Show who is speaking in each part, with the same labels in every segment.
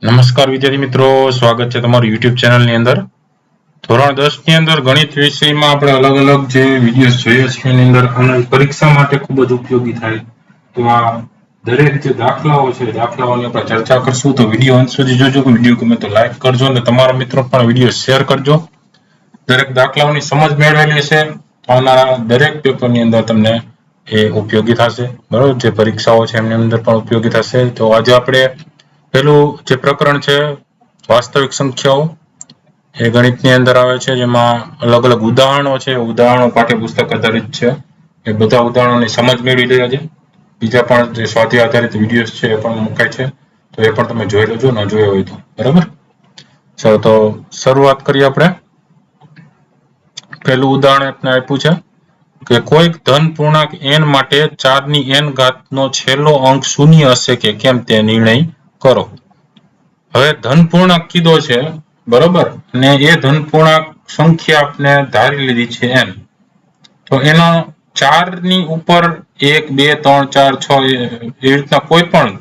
Speaker 1: નમસ્કાર વિદ્યાર્થી મિત્રો, સ્વાગત છે તમારું YouTube ચેનલની અંદર. ધોરણ 10 ની અંદર ગણિત વિષયમાં આપણે અલગ અલગ જે વિડીયોઝ જોઈએ છે એની અંદર પરીક્ષા માટે ખૂબ જ ઉપયોગી થાય તો આ દરેક જે દાખલાઓ છે દાખલાઓની આપણે ચર્ચા કરશું. તો વિડીયો અંત સુધી જોજો. વિડીયો ગમે તો લાઈક કરજો અને તમારા મિત્રો પણ વિડીયો શેર કરજો. દરેક દાખલાઓની સમજ મેળવેલી છે આવનારા દરેક પેપરની અંદર તમને એ ઉપયોગી થશે. બરોબર, જે પરીક્ષાઓ છે એમની અંદર પણ ઉપયોગી થશે. તો આજે આપણે પેલું જે પ્રકરણ છે વાસ્તવિક સંખ્યાઓ એ ગણિતની અંદર આવે છે, જેમાં અલગ અલગ ઉદાહરણો છે. ઉદાહરણો પાઠ્યપુસ્તક આધારિત છે. એ બધા ઉદાહરણોની સમજ મેળવી લેવા છે. બીજા પણ જે સ્વાધ્યાય આધારિત વિડીયોઝ છે એ પણ મુકાય છે, તો એ પણ તમે જોઈ લેજો, ન જોયો હોય તો. બરાબર, ચાલો તો શરૂઆત કરીએ આપણે. પહેલું ઉદાહરણ આપણે આપ્યું છે કે કોઈક ધન પૂર્ણાંક n માટે 4 ની n ઘાતનો છેલ્લો અંક શૂન્ય હશે કે કેમ તે નિર્ણય કરો. હવે ધન પૂર્ણાંક કીધો છે, બરોબર, અને એ ધન પૂર્ણાંક સંખ્યા આપણે ધારી લીધી છે n. તો એનો 4 ની ઉપર 1 2 3 4 6 એ રીતના કોઈ પણ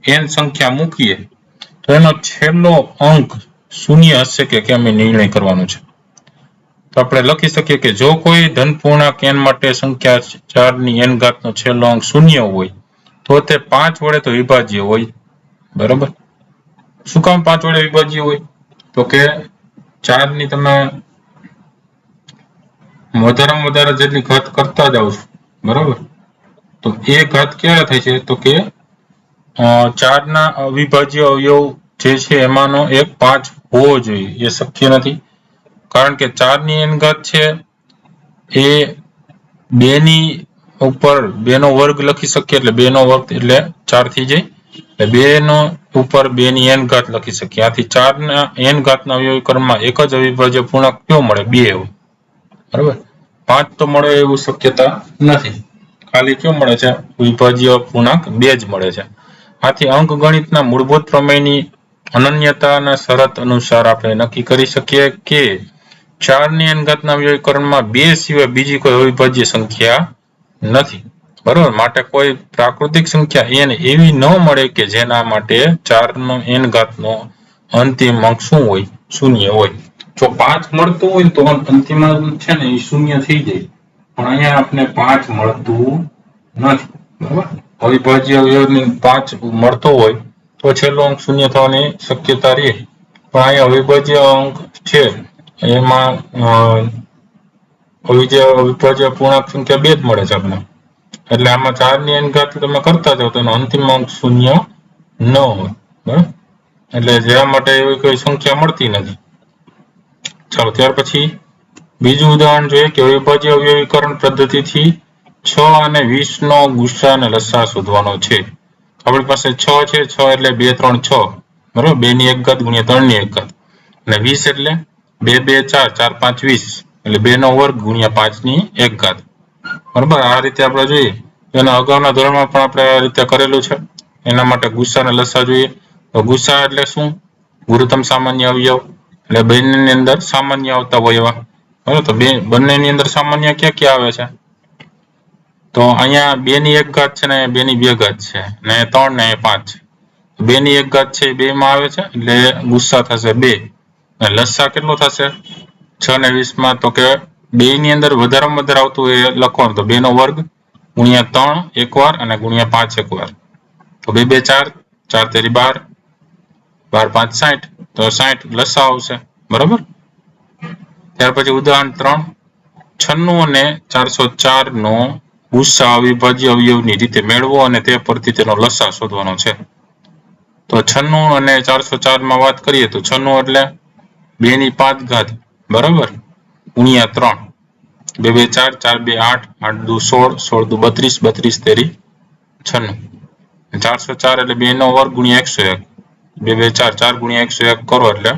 Speaker 1: n સંખ્યા મૂકીએ તો એનો છેલ્લો અંક શૂન્ય હશે કે કેમ એ નિર્ણય કરવાનો છે. તો આપણે લખી શકીએ કે જો કોઈ ધન પૂર્ણાંક n માટે સંખ્યા 4 ની n ઘાતનો છેલ્લો અંક શૂન્ય હોય તો તે 5 વડે તો વિભાજ્ય હોય. બરાબર, શું કામ 5 વડે વિભાજ્ય હોય? તો કે 4 ની તમે વધારેમાં વધારે જેટલી ઘાત કરતા જાવ છો, બરાબર, તો એ ઘાત ક્યારે થાય છે? તો કે 4 ના અવિભાજ્ય અવયવ જે છે એમાંનો એક 5 હોવો જોઈએ. એ શક્ય નથી, કારણ કે 4 ની n ઘાત છે એ 2 ની ઉપર 2 નો વર્ગ લખી શકીએ, એટલે 2 નો વર્ગ એટલે 4 થઈ જાય. એટલે 2 નો ઉપર 2 ની n ઘાત લખી શકીએ. આથી 4 ના n ઘાતના અવયવી ક્રમમાં એક જ અવિભાજ્ય પૂર્ણાંક કયો મળે? 2. બરાબર, 5 તો મળે એવું શક્યતા નથી. ખાલી કયો મળે છે? વિભાજ્ય પૂર્ણાંક 2 જ મળે છે. આથી અંકગણિતના મૂળભૂત પ્રમેયની અનન્યતાના શરત અનુસાર આપણે નક્કી કરી શકીએ કે 4 ની n ઘાતના અવયવી ક્રમમાં 2 સિવાય બીજી કોઈ અવિભાજ્ય સંખ્યા નથી. બરોબર, માટે કોઈ પ્રાકૃતિક સંખ્યા n એવી ન મળે કે જેના માટે 4 નો n ઘાતનો અંતિમ અંક શું હોય? શૂન્ય હોય. જો 5 મળતું હોય તો અંતિમ અંક છે ને એ શૂન્ય થઈ જાય, પણ અહીંયા આપણે 5 મળતું નથી. બરાબર, અવિભાજ્ય અવયવને 5 મળતો હોય તો છેલ્લો અંક શૂન્ય થવાની શક્યતા રહે, પણ અહીંયા અવિભાજ્ય અંક છે એમાં અવિભાજ્ય પૂર્ણાંક સંખ્યા 2 જ મળે છે આપણે. એટલે આમાં 4 ની n ઘાત તમે કરતા જાવ તો એનો અંતિમ અંક શૂન્ય ન હોય. બરાબર, એટલે જેના માટે એવી કોઈ સંખ્યા મળતી નથી. ચાલો ત્યાર પછી બીજું ઉદાહરણ જોઈએ કે અવિભાજ્ય અવયવીકરણ પદ્ધતિથી 6 અને 20 નો ગુસા અને લસા શોધવાનો છે. આપણી પાસે 6 છે, 6 એટલે 2 3 6, બરાબર, 2 ની 1 ઘાત ગુણ્યા 3 ની 1 ઘાત, અને 20 એટલે 2 2 4 4 5 20, એટલે 2 નો વર્ગ ગુણ્યા 5 ની 1 ઘાત. બરાબર, આ રીતે આપણે જોઈએ. એના અગાઉના ધોરણમાં પણ આપણે આ રીતે કરેલું છે. એના માટે ગુસા અને લસા જોઈએ. તો ગુસા એટલે શું? ગુરુત્તમ સામાન્ય અવયવ, એટલે બંનેની અંદર સામાન્ય આવતા હોય એવા. બરાબર, તો બંનેની અંદર સામાન્ય ક્યાં ક્યાં આવે છે? તો અહીંયા 2 ની 1 ઘાત છે ને 2 ની 2 ઘાત છે, ને 3 ને 5. 2 ની 1 ઘાત છે એ 2 માં આવે છે, એટલે ગુસ્સા થશે 2. અને લસા કેટલો થશે 6 ને 20 માં? તો કે 2 ની અંદર વધારેમાં વધારે આવતું એ લખવાનું, તો 2 નો વર્ગ ગુણ્યા 3 એકવાર અને ગુણ્યા 5 એકવાર. તો 2 2 4, 4 તેરી 12, 12 5 60, તો 60 લસા આવશે. બરાબર, ત્યાર પછી ઉદાહરણ 3, 96 અને 404 નો ગુસ્સા અવિભાજ્ય અવયવની રીતે મેળવો અને તે પરથી તેનો લસા શોધવાનો છે. તો 96 અને 404 માં વાત કરીએ તો 96 એટલે 2 ની 5 ઘાત, બરાબર, ગુણ્યા 3, 2 2 4, 4 2 8, 8 2 16, 16 2 32, 32 તેરી 96. 404 એટલે 2 નો વર્ગ ગુણ્યા 101, 2 2 4, 4 ગુણ્યા 101 કરો એટલે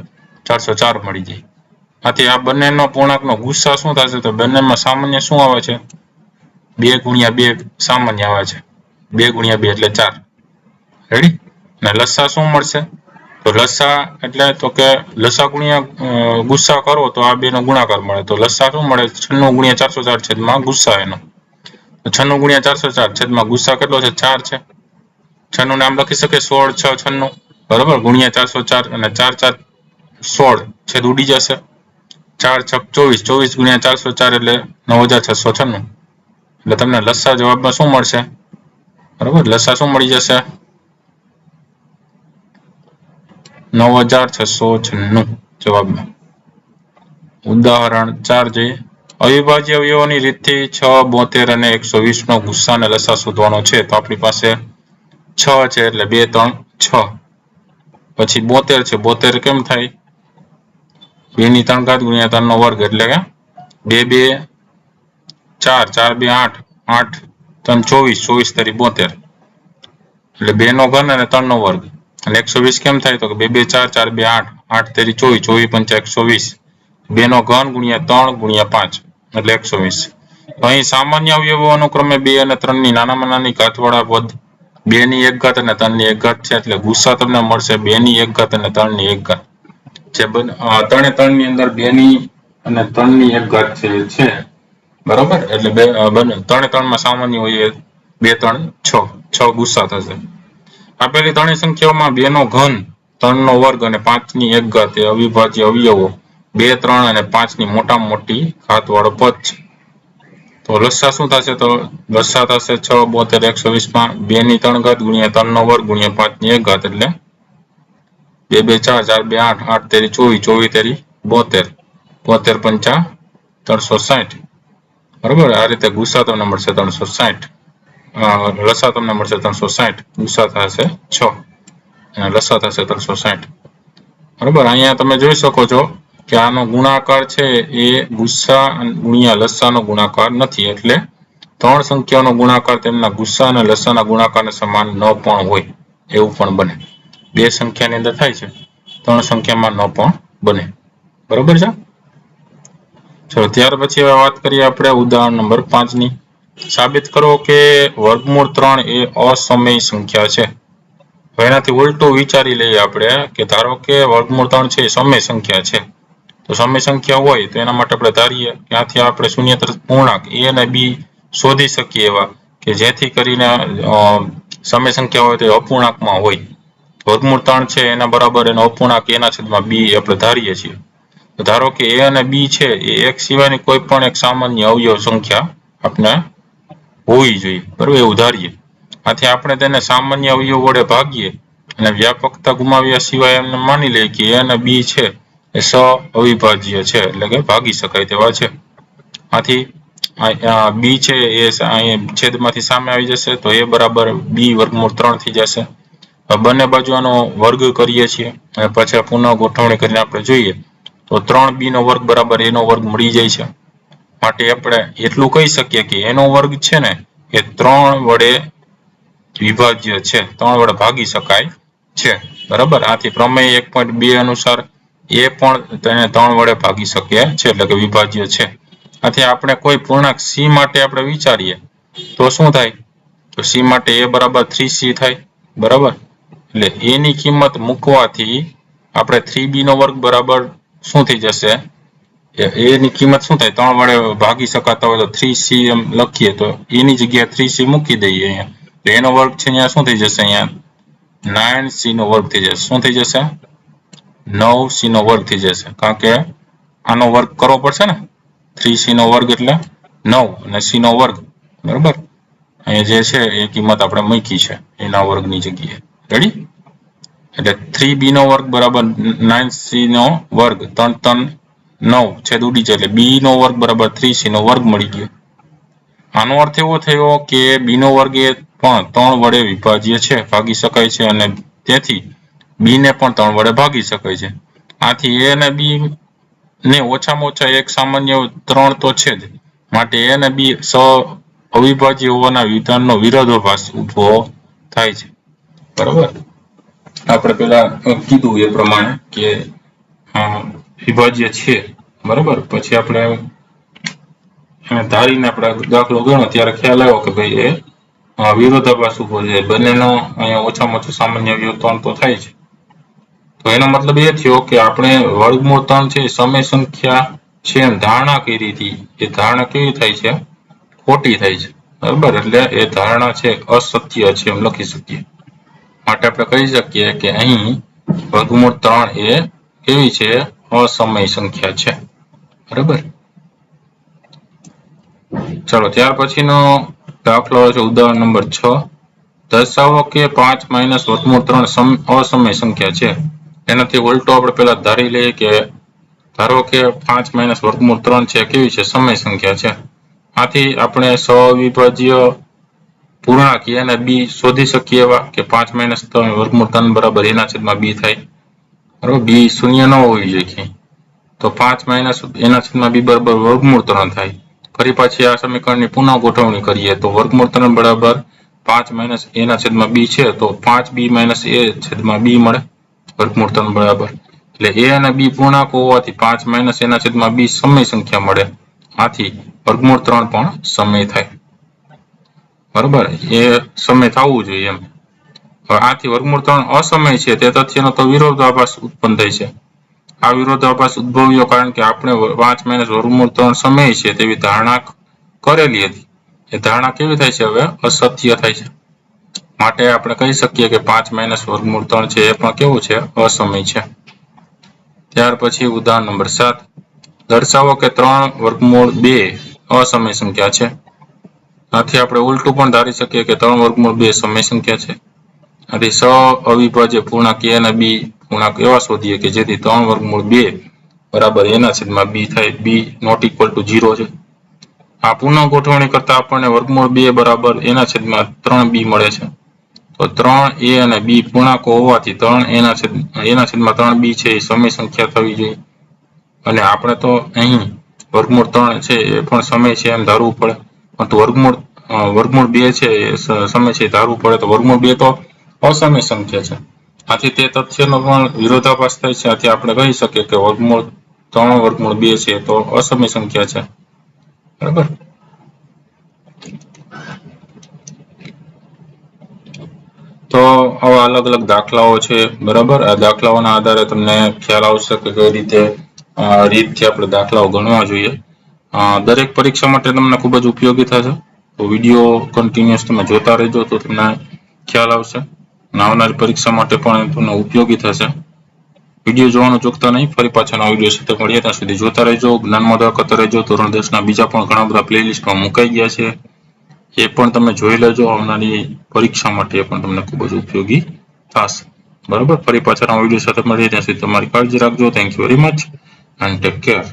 Speaker 1: 404 મળી જાય. આથી આ બંનેનો પૂર્ણાંકનો ગુસ્સા શું થશે? તો બંનેમાં સામાન્ય શું આવે છે? 2 ગુણ્યા 2 સામાન્ય આવે છે, 2 ગુણ્યા 2 એટલે 4. રેડી? અને લસા શું મળશે? તો લસા એટલે તો કે લસા ગુણ્યા ગુસ્સા કરો તો આ 2 નો ગુણાકાર મળે. તો લસા શું મળે? 96 ગુણ્યા 404 છેદમાં ગુસ્સા એનો. 96 ગુણ્યા 404 છેદમાં ગુસ્સા કેટલો છે? 4 છે. 96 ને આમ લખી શકે 16 6 96, બરાબર, ગુણ્યા 404 અને 4 4 16 છેદ ઉડી જશે, 4 6 24, 24 ગુણ્યા 404 એટલે 9696, એટલે તમને લસા જવાબમાં શું મળશે? બરાબર, લસા શું મળી જશે? 9696 જવાબમાં. ઉદાહરણ 4 જોઈએ. અવિભાજ્ય અવયવોની રીતથી 6, 72 અને 120 નો ગુસ્સા અને લસા શોધવાનો છે. તો આપણી પાસે 6 છે એટલે 2 3 6, પછી 72 છે, 72 કેમ થાય? 2 ની 3 ઘાત ગુણ્યા 3 નો વર્ગ એટલે કે 2 2 4, 4 2 8, 8 3 24, 24 તરી 72, એટલે 2 નો ઘન અને 3 નો વર્ગ, અને 120 કેમ થાય? તો કે 2 2 4, 4 2 8, 8 તરી 24, 24 5 120, 2 નો ઘન ગુણ્યા 3 ગુણ્યા 5 એટલે 120. તો અહીં સામાન્ય અવયવો અનુક્રમે 2 અને 3 ની નાનામાં નાની ઘાતવાળા પદ 2 ની 1 ઘાત અને 3 ની 1 ઘાત છે, એટલે ગુસ્સા તમને મળશે 2 ની 1 ઘાત અને 3 ની 1 ઘાત. જે 3 3 ની અંદર 2 ની અને 3 ની 1 ઘાત છે, બરોબર, એટલે 3 3 માં સામાન્ય હોય 2 3 6, 6 ગુસ્સા થશે. આપેલી ત્રણેય સંખ્યાઓમાં 2 નો ઘન, 3 નો વર્ગ અને 5 ની 1 ઘાત એ અવિભાજ્ય અવયવો 2 3 અને 5 ની મોટામાં મોટી ઘાતવાળો પદ છે. તો લસા શું થશે? તો લસા થશે 6 72 120 માં 2 ની 3 ઘાત ગુણ્યા 3 નો વર્ગ ગુણ્યા 5 ની 1 ઘાત એટલે 2 2 4, 4 2 8, 8 તેરી 24, 24 તેરી 72, 72 પંચા 360, બરોબર. આ રીતે ગુસ્સા તમને મળશે 360, લસા તમને મળશે 360, ગુસ્સા થશે 6 અને લસા થશે 360, બરોબર. અહીંયા તમે જોઈ શકો છો કે આનો ગુણાકાર છે એ ગુસ્સા ગુણ્યા લસાનો ગુણાકાર નથી, એટલે ત્રણ સંખ્યાનો ગુણાકાર તેમના ગુસ્સા અને લસાના ગુણાકારને સમાન ન પણ હોય એવું પણ બને. બે સંખ્યાની અંદર થાય છે, ત્રણ સંખ્યામાં ન પણ બને, બરોબર છે. ચલો ત્યાર પછી હવે વાત કરીએ આપણે ઉદાહરણ નંબર 5 ની. સાબિત કરો કે વર્ગમૂળ 3 એ અસમય સંખ્યા છે. એનાથી ઉલટું વિચારી લઈએ આપણે કે ધારો કે વર્ગમૂળ 3 છે એ સમય સંખ્યા છે. તો સમય સંખ્યા હોય તો એના માટે આપણે ધારીએ ત્યાંથી આપણે શૂન્યેતર પૂર્ણાંક a અને b શોધી શકીએ એવા કે જેથી કરીને સમય સંખ્યા હોય તો અપૂર્ણાંકમાં હોય. વર્ગમૂળ 3 છે એના બરાબર એનો અપૂર્ણાંક a ના છેદમાં b આપણે ધારીએ છીએ. તો ધારો કે a અને b છે એ એક સિવાયની કોઈ પણ એક સામાન્ય અવયવ સંખ્યા આપણે હોવી જોઈએ, બરોબર, એવું ધારીએ. આથી આપણે તેને સામાન્ય અવયવ વડે ભાગીએ અને વ્યાપકતા ગુમાવ્યા સિવાય એમને માની લઈએ કે a અને b છે એ સ અવિભાજ્ય છે, એટલે કે ભાગી શકાય તેવા છે. આથી b છે એ છેદમાંથી સામે આવી જશે તો a બરાબર b વર્ગમૂળ 3 થઈ જશે. બંને બાજુ આનો વર્ગ કરીએ છીએ અને પછી પુનઃ ગોઠવણી કરીને આપણે જોઈએ તો 3b નો વર્ગ બરાબર a નો વર્ગ મળી જાય છે. માટે આપણે એટલું કહી શકીએ કે a નો વર્ગ છે ને એ 3 વડે વિભાજ્ય છે, 3 વડે ભાગી શકાય છે, બરાબર. આથી પ્રમેય 1.2 અનુસાર એ પણ તેને 3 વડે ભાગી શકે છે, એટલે કે વિભાજ્ય છે. આથી આપણે કોઈ પૂર્ણાંક c માટે આપણે વિચારીએ તો શું થાય? તો c માટે a બરાબર 3c થાય, બરાબર. એટલે a ની કિંમત મૂકવાથી આપણે 3b નો વર્ગ બરાબર શું થઈ જશે? a ની કિંમત શું થાય? 3 વડે ભાગી શકાતા હોય તો 3c એમ લખીએ તો a ની જગ્યાએ 3c મૂકી દઈએ અહીંયા, તો એનો વર્ગ છે અહીંયા શું થઈ જશે? અહીંયા 9c નો વર્ગ થઈ જશે. શું થઈ જશે? 9c નો વર્ગ થઈ જશે, કારણ કે આનો વર્ગ કરવો પડશે ને. 3c નો વર્ગ એટલે 9 અને c નો વર્ગ, બરાબર. અહીંયા જે છે એ કિંમત આપણે મૂકી છે એના વર્ગની જગ્યાએ, રેડી. એટલે 3b નો વર્ગ બરાબર 9c નો વર્ગ 3 3 9 છેદ ઉડી જાય એટલે b નો વર્ગ બરાબર 3c નો વર્ગ મળી ગયો. આનો અર્થ એવો થયો કે b નો વર્ગ એ પણ 3 વડે વિભાજ્ય છે, ભાગી શકાય છે, અને તેથી b ને પણ 3 વડે ભાગી શકાય છે. આથી a અને b ને ઓછામાં ઓછા એક સામાન્ય 3 તો છે જ, માટે a અને b સ અવિભાજ્ય હોવાના વિધાનનો વિરોધાભાસ ઉભો થાય છે, બરાબર. આપણે પેલા કીધું એ પ્રમાણે કે વિભાજ્ય છે, બરાબર. પછી આપણે ધારીને આપણે દાખલો ગણો ત્યારે ખ્યાલ આવ્યો કે ભાઈ એ વિરોધાભાસ ઉભો છે, બંનેનો અહીંયા ઓછામાં ઓછો સામાન્ય અવયવ 3 તો થાય છે. તો એનો મતલબ એ થયો કે આપણે વર્ગમૂળ 3 છે સમય સંખ્યા છે એમ ધારણા કરી હતી, એ ધારણા કેવી થાય છે? ખોટી થાય છે, બરાબર. એટલે એ ધારણા છે અસત્ય છે એમ લખી શકીએ. માટે આપણે કહી શકીએ કે અહીં વર્ગમૂળ 3 એ કેવી છે? અસમય સંખ્યા છે. બરાબર. ચલો ત્યાર પછીનો દાખલો છે ઉદાહરણ નંબર 6. દર્શાવો કે 5 - વર્ગમૂળ 3 અસમય સંખ્યા છે. એનાથી ઉલટો આપણે પહેલા ધારી લઈએ કે ધારો કે 5 - વર્ગમૂળ 3 છે કેવી છે? સમય સંખ્યા છે. આથી આપણે સવિભાજ્ય પૂર્ણાંક a અને b શોધી શકીએ એવા કે 5 - 3 વર્ગમૂળ 3 બરાબર a ના છેદમાં b થાય. બરાબર. b શૂન્ય ન હોવી જોઈએ. તો 5 - a ના છેદમાં b બરાબર વર્ગમૂળ 3 થાય. ફરી પાછી આ સમીકરણની પુનઃ ગોઠવણી કરીએ તો વર્ગમૂળ 3 બરાબર 5 - a ના છેદમાં b છે તો 5b - a છેદમાં b મળે વર્ગમૂળ 3 બરાબર. એટલે a અને b પૂર્ણાંકો હોવાથી 5 - a ના છેદમાં b સમય સંખ્યા મળે. આથી વર્ગમૂળ 3 પણ સમય થાય. બરાબર. એ સમય થવું જોઈએ એમ. હવે આથી વર્ગમૂળ 3 અસમય છે તે તથ્યનો તો વિરોધાભાસ ઉત્પન્ન થાય છે. આ વિરોધાભાસ ઉદ્ભવ્યો કારણ કે આપણે 5 - વર્ગમૂળ 3 સમય છે તેવી ધારણા કરેલી હતી. એ ધારણા કેવી થાય છે? હવે અસત્ય થાય છે. માટે આપણે કહી શકીએ કે 5 - વર્ગમૂળ 3 છે એ પણ કેવું છે? અસમય છે. ત્યાર પછી ઉદાહરણ નંબર 7. દર્શાવો કે 3 વર્ગમૂળ 2 અસમય સંખ્યા છે. આથી આપણે ઉલટું પણ ધારી શકીએ કે 3 વર્ગમૂળ 2 સમય સંખ્યા છે. આથી અવિભાજ્ય પૂર્ણાંક a અને b પૂર્ણાંક એવા શોધીએ કે જેથી 3 વર્ગમૂળ 2 બરાબર a ના છેદમાં b થાય. b ≠ 0 છે. આ પુનઃ ગોઠવણી કરતા આપણને વર્ગમૂળ 2 બરાબર a ના છેદમાં 3b મળે છે. તો 3a અને b પૂર્ણાંકો હોવાથી 3a ના છેદમાં 3b છે એ સમય સંખ્યા થવી જોઈએ. અને આપણે તો અહીં વર્ગમૂળ 3 છે એ પણ સમય છે એમ ધારવું પડે. પરંતુ વર્ગમૂળ 2 છે એ સમય છે ધારવું પડે. તો વર્ગમૂળ 2 તો અસમય સંખ્યા છે. આથી તે તથ્યનો પણ વિરોધાભાસ થાય છે. આથી આપણે કહી શકીએ કે વર્ગમૂળ 3 વર્ગમૂળ 2 છે તો અસમય સંખ્યા છે. બરાબર. તો આવા અલગ અલગ દાખલાઓ છે. બરાબર. આ દાખલાઓના આધારે તમને ખ્યાલ આવશે કે કઈ રીતથી આપણે દાખલાઓ ગણવા જોઈએ. દરેક પરીક્ષા માટે તમને ખૂબ જ ઉપયોગી થશે. તો વિડીયો કન્ટિન્યુઅસ તમે જોતા રહેજો તો તમને ખ્યાલ આવશે. આવનારી પરીક્ષા માટે પણ તમને ઉપયોગી થશે. વિડીયો જોવાનું ચૂકતા નહીં. ફરી પાછળના વિડીયો સાથે મળીએ ત્યાં સુધી જોતા રહેજો. જ્ઞાનમાં વધારો કરતા રહેજો. ધોરણ 10ના બીજા પણ ઘણા બધા પ્લેલિસ્ટમાં મુકાઈ ગયા છે. એ પણ તમે જોઈ લેજો. આવનારી પરીક્ષા માટે પણ તમને ખૂબ જ ઉપયોગી થશે. બરાબર. ફરી પાછળના વિડીયો સાથે મળીએ ત્યાં સુધી તમારી કાળજી રાખજો. Thank you very much and take care.